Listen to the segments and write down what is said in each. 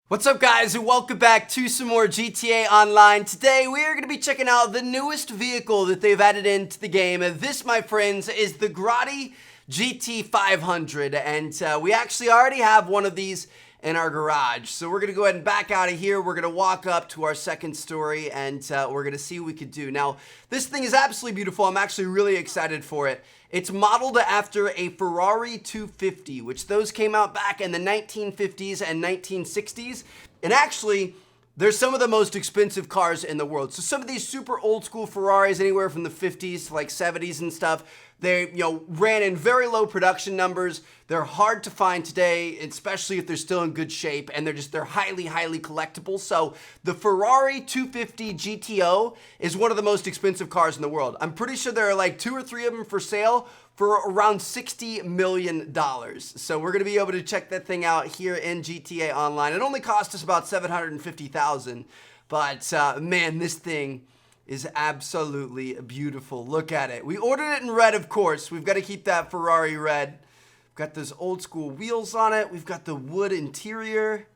What's up, guys, and welcome back to some more GTA Online. Today we are going to be checking out the newest vehicle that they've added into the game. And this, my friends, is the Ferrari GT500, and we actually already have one of these in our garage. So we're going to go ahead and back out of here. We're going to walk up to our second story, and we're going to see what we could do. Now, this thing is absolutely beautiful. I'm actually really excited for it. It's modeled after a Ferrari 250, which those came out back in the 1950s and 1960s. And actually, they're some of the most expensive cars in the world. So some of these super old school Ferraris, anywhere from the 50s to like 70s and stuff, they ran in very low production numbers. They're hard to find today, especially if they're still in good shape, and they're highly collectible. So the Ferrari 250 GTO is one of the most expensive cars in the world. I'm pretty sure there are like 2 or 3 of them for sale for around $60 million. So we're gonna be able to check that thing out here in GTA Online. It only cost us about $750,000, but man, this thing is absolutely beautiful. Look at it. We ordered it in red, of course. We've got to keep that Ferrari red. We've got those old school wheels on it. We've got the wood interior.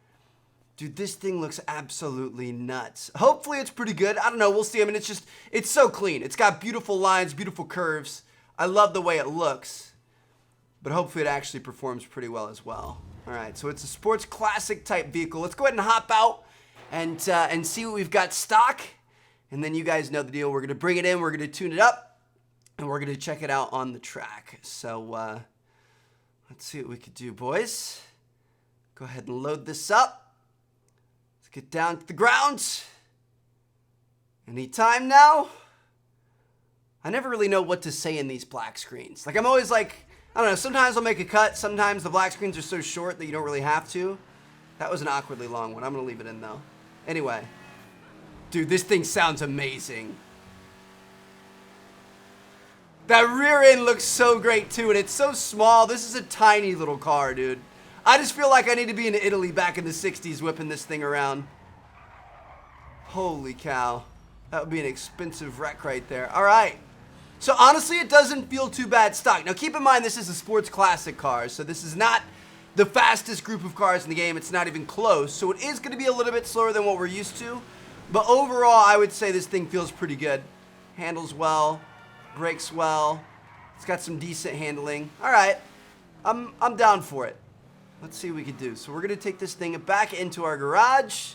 Dude, this thing looks absolutely nuts. Hopefully it's pretty good. I don't know, we'll see. I mean, it's so clean. It's got beautiful lines, beautiful curves. I love the way it looks, but hopefully it actually performs pretty well as well. All right, so it's a sports classic type vehicle. Let's go ahead and hop out and see what we've got stock. And then you guys know the deal. We're going to bring it in, we're going to tune it up, and we're going to check it out on the track. So let's see what we could do, boys. Go ahead and load this up. Let's get down to the ground. Anytime now. I never really know what to say in these black screens. Like, I'm always like, I don't know, sometimes I'll make a cut. Sometimes the black screens are so short that you don't really have to. That was an awkwardly long one. I'm going to leave it in, though. Anyway. Dude, this thing sounds amazing. That rear end looks so great, too, and it's so small. This is a tiny little car, dude. I just feel like I need to be in Italy back in the 60s whipping this thing around. Holy cow. That would be an expensive wreck right there. All right. So, honestly, it doesn't feel too bad stock. Now, keep in mind, this is a sports classic car, so this is not the fastest group of cars in the game. It's not even close, so it is going to be a little bit slower than what we're used to. But overall, I would say this thing feels pretty good. Handles well, brakes well. It's got some decent handling. All right, I'm down for it. Let's see what we can do. So we're gonna take this thing back into our garage.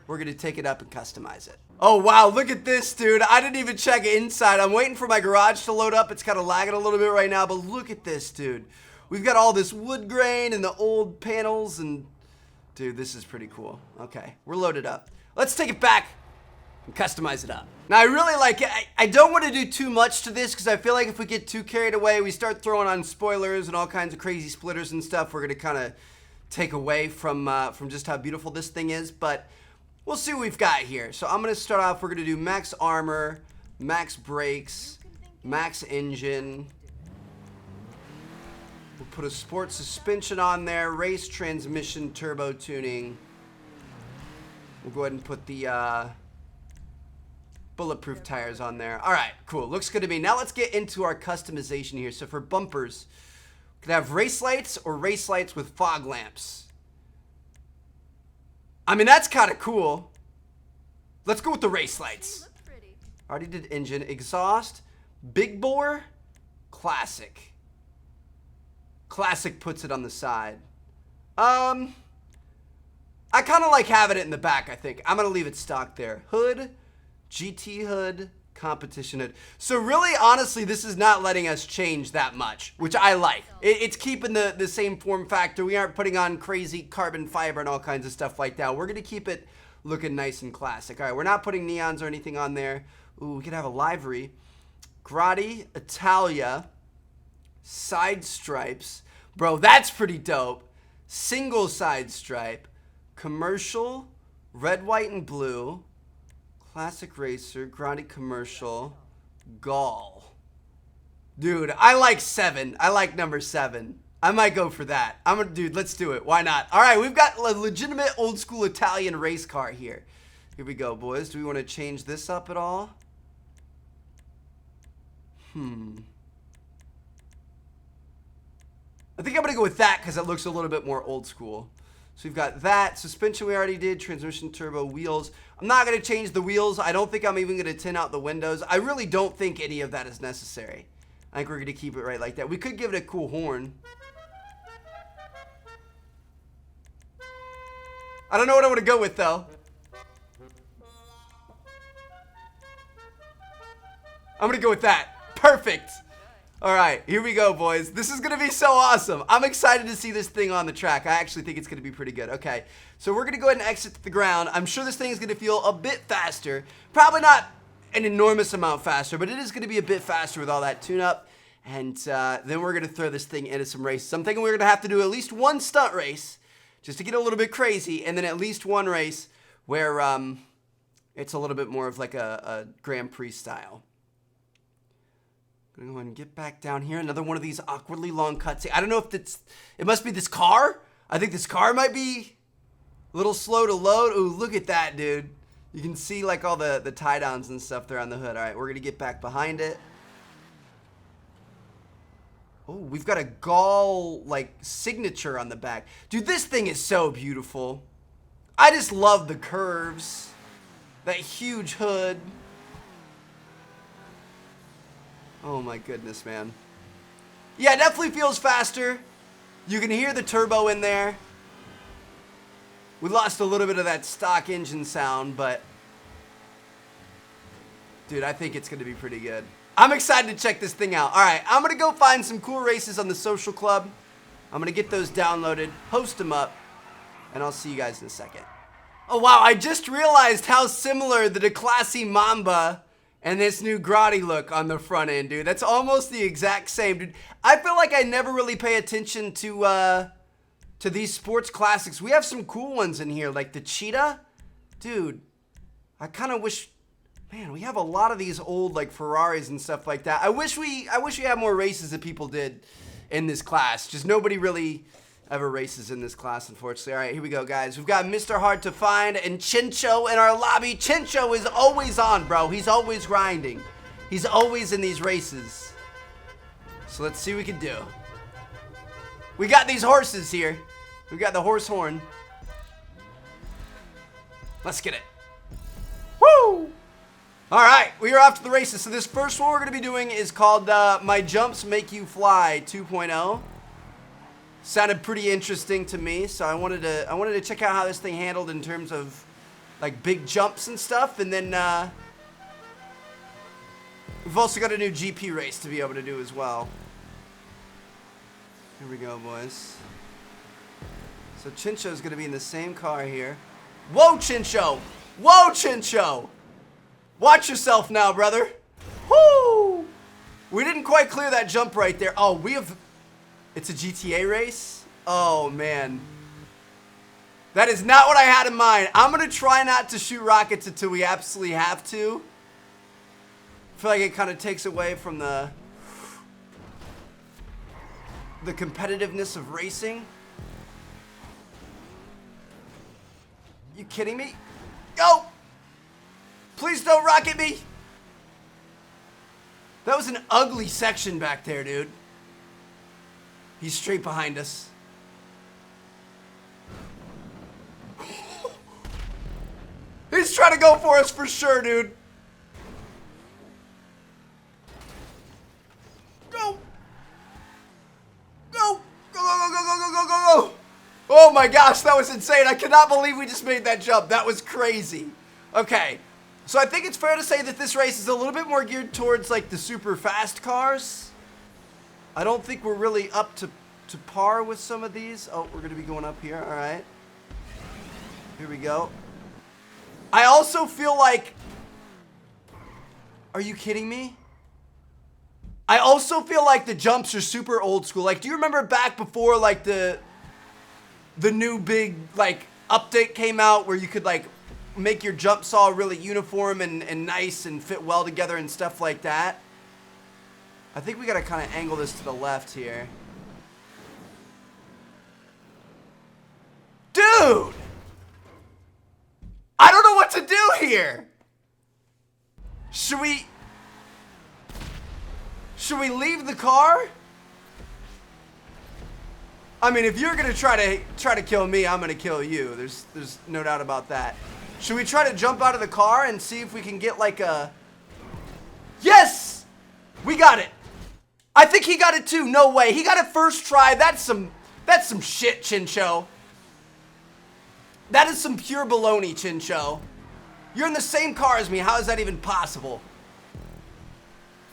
We're gonna take it up and customize it. Oh wow, look at this, dude. I didn't even check inside. I'm waiting for my garage to load up. It's kind of lagging a little bit right now, but look at this, dude. We've got all this wood grain and the old panels, and dude, this is pretty cool. Okay, we're loaded up. Let's take it back and customize it up. Now, I really like it. I don't want to do too much to this because I feel like if we get too carried away, we start throwing on spoilers and all kinds of crazy splitters and stuff, we're going to kind of take away from just how beautiful this thing is. But we'll see what we've got here. So I'm going to start off. We're going to do max armor, max brakes, max engine. We'll put a sports suspension on there, race transmission, turbo tuning. We'll go ahead and put the bulletproof tires on there. All right, cool. Looks good to me. Now let's get into our customization here. So for bumpers, we could have race lights or race lights with fog lamps. I mean, that's kind of cool. Let's go with the race lights. Already did engine. Exhaust, big bore, classic. Classic puts it on the side. I kind of like having it in the back, I think. I'm going to leave it stock there. Hood, GT hood, competition hood. So really, honestly, this is not letting us change that much, which I like. It's keeping the same form factor. We aren't putting on crazy carbon fiber and all kinds of stuff like that. We're going to keep it looking nice and classic. All right, we're not putting neons or anything on there. Ooh, we could have a livery. Grotti, Italia, side stripes. Bro, that's pretty dope. Single side stripe. Commercial, red, white, and blue, classic racer, Grotti commercial, Gall. Dude, I like 7. I like number 7. I might go for that. Dude, let's do it. Why not? All right, we've got a legitimate old school Italian race car here. Here we go, boys. Do we want to change this up at all? I think I'm going to go with that because it looks a little bit more old school. So we've got that. Suspension we already did. Transmission, turbo, wheels. I'm not going to change the wheels. I don't think I'm even going to tint out the windows. I really don't think any of that is necessary. I think we're going to keep it right like that. We could give it a cool horn. I don't know what I want to go with, though. I'm going to go with that. Perfect. All right, here we go, boys. This is going to be so awesome. I'm excited to see this thing on the track. I actually think it's going to be pretty good. Okay, so we're going to go ahead and exit to the ground. I'm sure this thing is going to feel a bit faster. Probably not an enormous amount faster, but it is going to be a bit faster with all that tune-up. And then we're going to throw this thing into some races. I'm thinking we're going to have to do at least one stunt race just to get a little bit crazy, and then at least one race where it's a little bit more of like a Grand Prix style. I'm gonna go ahead and get back down here. Another one of these awkwardly long cutscenes. I don't know if it must be this car. I think this car might be a little slow to load. Ooh, look at that, dude. You can see like all the tie downs and stuff there on the hood. All right, we're gonna get back behind it. Oh, we've got a Gall like signature on the back. Dude, this thing is so beautiful. I just love the curves. That huge hood. Oh my goodness, man. Yeah, it definitely feels faster. You can hear the turbo in there. We lost a little bit of that stock engine sound, but dude, I think it's gonna be pretty good. I'm excited to check this thing out. All right, I'm gonna go find some cool races on the social club. I'm gonna get those downloaded, post them up, and I'll see you guys in a second. Oh wow, I just realized how similar the Declasse Mamba and this new Grotti look on the front end, dude. That's almost the exact same, dude. I feel like I never really pay attention to these sports classics. We have some cool ones in here, like the Cheetah. Dude, I kind of wish, man, we have a lot of these old like Ferraris and stuff like that. I wish we had more races that people did in this class. Just nobody really ever races in this class, unfortunately. All right, here we go, guys. We've got Mr. Hard to Find and Chincho in our lobby. Chincho is always on, bro. He's always grinding. He's always in these races. So let's see what we can do. We got these horses here. We got the horse horn. Let's get it. Woo! All right, we are off to the races. So this first one we're going to be doing is called My Jumps Make You Fly 2.0. Sounded pretty interesting to me, so I wanted to check out how this thing handled in terms of like big jumps and stuff. And then we've also got a new GP race to be able to do as well. Here we go, boys. So Chincho's gonna be in the same car here. Whoa, Chincho! Whoa, Chincho! Watch yourself now, brother. Woo! We didn't quite clear that jump right there. Oh, we have. It's a GTA race? Oh, man. That is not what I had in mind. I'm going to try not to shoot rockets until we absolutely have to. I feel like it kind of takes away from the competitiveness of racing. You kidding me? Go! Please don't rocket me! That was an ugly section back there, dude. He's straight behind us. He's trying to go for us for sure, dude. Go. Go. Go, go, go, go, go, go, go, go. Oh my gosh, that was insane. I cannot believe we just made that jump. That was crazy. Okay, so I think it's fair to say that this race is a little bit more geared towards like the super fast cars. I don't think we're really up to par with some of these. Oh, we're going to be going up here. All right. Here we go. I also feel like... Are you kidding me? I also feel like the jumps are super old school. Like, do you remember back before, like, the new big, like, update came out where you could, like, make your jump saw really uniform and nice and fit well together and stuff like that? I think we got to kind of angle this to the left here. Dude! I don't know what to do here. Should we leave the car? I mean, if you're gonna try to kill me, I'm gonna kill you. There's no doubt about that. Should we try to jump out of the car and see if we can get like a... Yes! We got it. I think he got it too. No way. He got it first try. That's some shit, Chincho. That is some pure baloney, Chincho. You're in the same car as me. How is that even possible?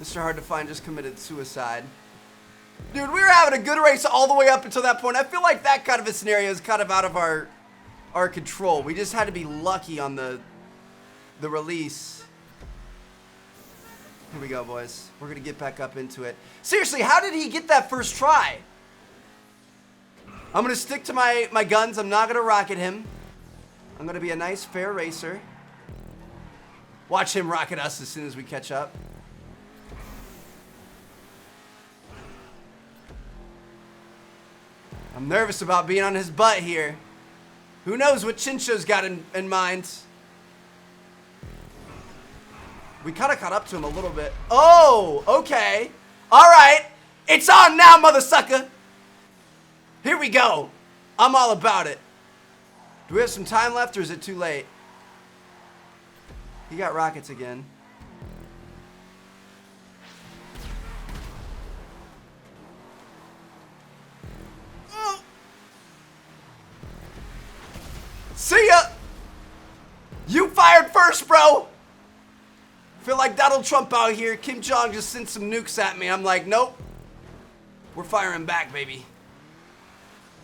Mr. Hard to Find just committed suicide. Dude, we were having a good race all the way up until that point. I feel like that kind of a scenario is kind of out of our control. We just had to be lucky on the release. Here we go, boys. We're going to get back up into it. Seriously, how did he get that first try? I'm going to stick to my guns. I'm not going to rocket him. I'm going to be a nice, fair racer. Watch him rocket us as soon as we catch up. I'm nervous about being on his butt here. Who knows what Chincho's got in mind. We kind of caught up to him a little bit. Oh, okay. All right. It's on now, mother sucker. Here we go. I'm all about it. Do we have some time left or is it too late? He got rockets again. See ya! You fired first, bro! Feel like Donald Trump out here. Kim Jong just sent some nukes at me. I'm like, nope. We're firing back, baby.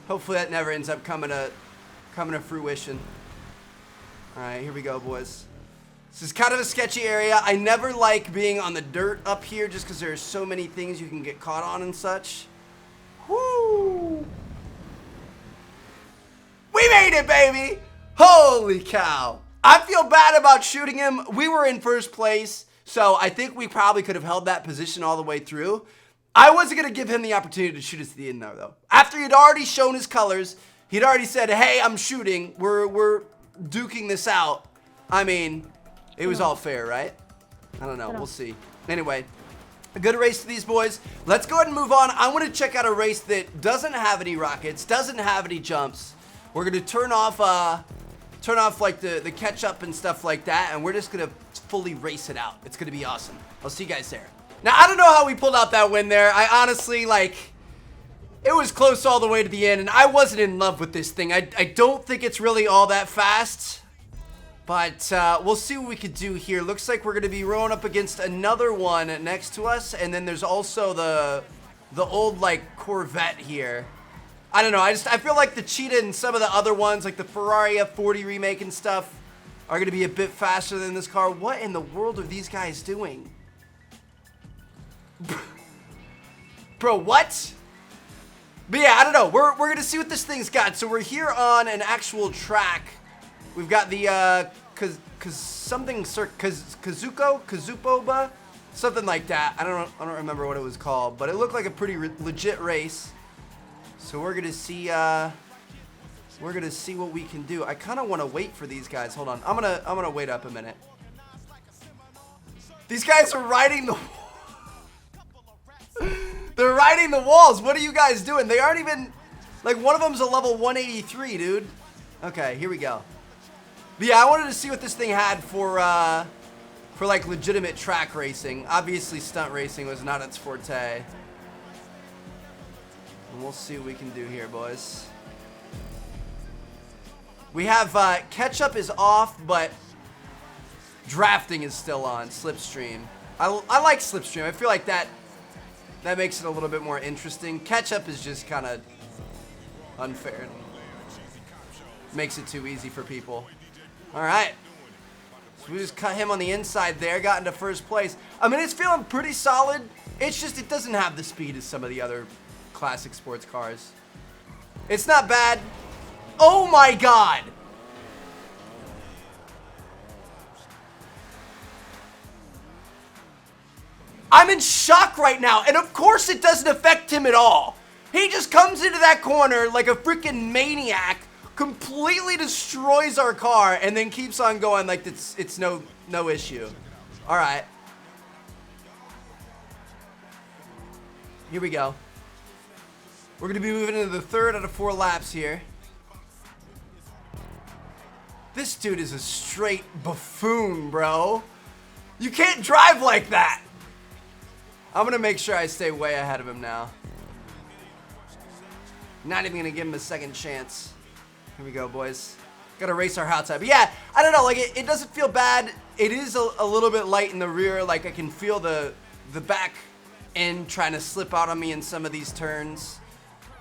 Hopefully that never ends up coming to fruition. Alright, here we go, boys. This is kind of a sketchy area. I never like being on the dirt up here just because there's so many things you can get caught on and such. Woo! We made it, baby! Holy cow. I feel bad about shooting him. We were in first place, so I think we probably could have held that position all the way through. I wasn't going to give him the opportunity to shoot us to the end, though. After he'd already shown his colors, he'd already said, hey, I'm shooting. We're duking this out. I mean, it was all fair, right? I don't know. We'll see. Anyway, a good race to these boys. Let's go ahead and move on. I want to check out a race that doesn't have any rockets, doesn't have any jumps. We're going to turn off like the catch up and stuff like that, and we're just going to fully race it out. It's going to be awesome. I'll see you guys there. Now, I don't know how we pulled out that win there. I honestly, like, it was close all the way to the end, and I wasn't in love with this thing. I don't think it's really all that fast, but we'll see what we could do here. Looks like we're going to be rolling up against another one next to us, and then there's also the old, like, Corvette here. I don't know, I feel like the Cheetah and some of the other ones, like the Ferrari F40 remake and stuff, are going to be a bit faster than this car. What in the world are these guys doing? Bro, what? But yeah, I don't know. We're going to see what this thing's got. So we're here on an actual track. We've got the, Kazupoba? Something like that. I don't remember what it was called, but it looked like a pretty legit race. So we're gonna see what we can do. I kind of want to wait for these guys. Hold on, I'm gonna wait up a minute. These guys are riding the. They're riding the walls. What are you guys doing? They aren't even like one of them's a level 183, dude. Okay, here we go. But yeah, I wanted to see what this thing had for like legitimate track racing. Obviously, stunt racing was not its forte. And we'll see what we can do here, boys. We have catch-up is off, but drafting is still on. Slipstream. I like Slipstream. I feel like that makes it a little bit more interesting. Catch-up is just kind of unfair. Makes it too easy for people. All right. So we just cut him on the inside there, got into first place. I mean, it's feeling pretty solid. It's just it doesn't have the speed as some of the other classic sports cars. It's not bad. Oh my god. I'm in shock right now, and of course it doesn't affect him at all. He just comes into that corner like a freaking maniac, completely destroys our car, and then keeps on going like it's no issue. All right. Here we go. We're going to be moving into the 3rd out of 4 laps here. This dude is a straight buffoon, bro. You can't drive like that. I'm going to make sure I stay way ahead of him now. Not even going to give him a second chance. Here we go, boys. Got to race our hot side. But yeah, I don't know. Like, it doesn't feel bad. It is a little bit light in the rear. Like, I can feel the back end trying to slip out on me in some of these turns.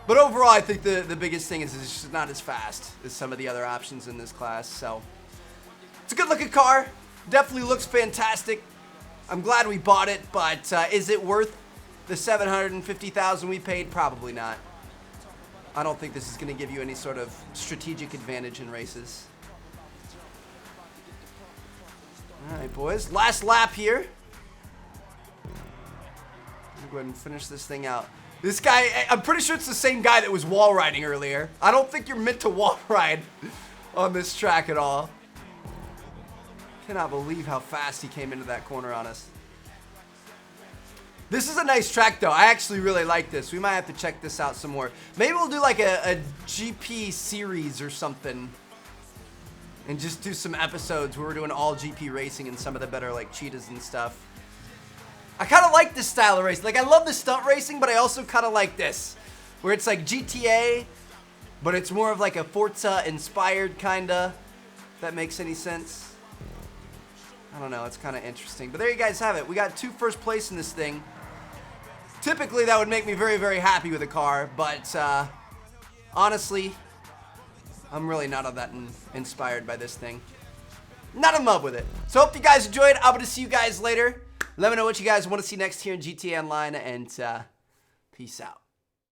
But overall, I think the biggest thing is it's just not as fast as some of the other options in this class. So, it's a good-looking car. Definitely looks fantastic. I'm glad we bought it, but is it worth the $750,000 we paid? Probably not. I don't think this is going to give you any sort of strategic advantage in races. All right, boys. Last lap here. I'll go ahead and finish this thing out. This guy, I'm pretty sure it's the same guy that was wall riding earlier. I don't think you're meant to wall ride on this track at all. Cannot believe how fast he came into that corner on us. This is a nice track, though. I actually really like this. We might have to check this out some more. Maybe we'll do like a GP series or something. And just do some episodes where we're doing all GP racing and some of the better like cheetahs and stuff. I kind of like this style of racing. Like, I love the stunt racing, but I also kind of like this. Where it's like GTA, but it's more of like a Forza-inspired kind of. If that makes any sense. I don't know. It's kind of interesting. But there you guys have it. We got 2 first place in this thing. Typically, that would make me very, very happy with a car. But honestly, I'm really not all that inspired by this thing. Not in love with it. So hope you guys enjoyed. I'm going to see you guys later. Let me know what you guys want to see next here in GTA Online. And peace out.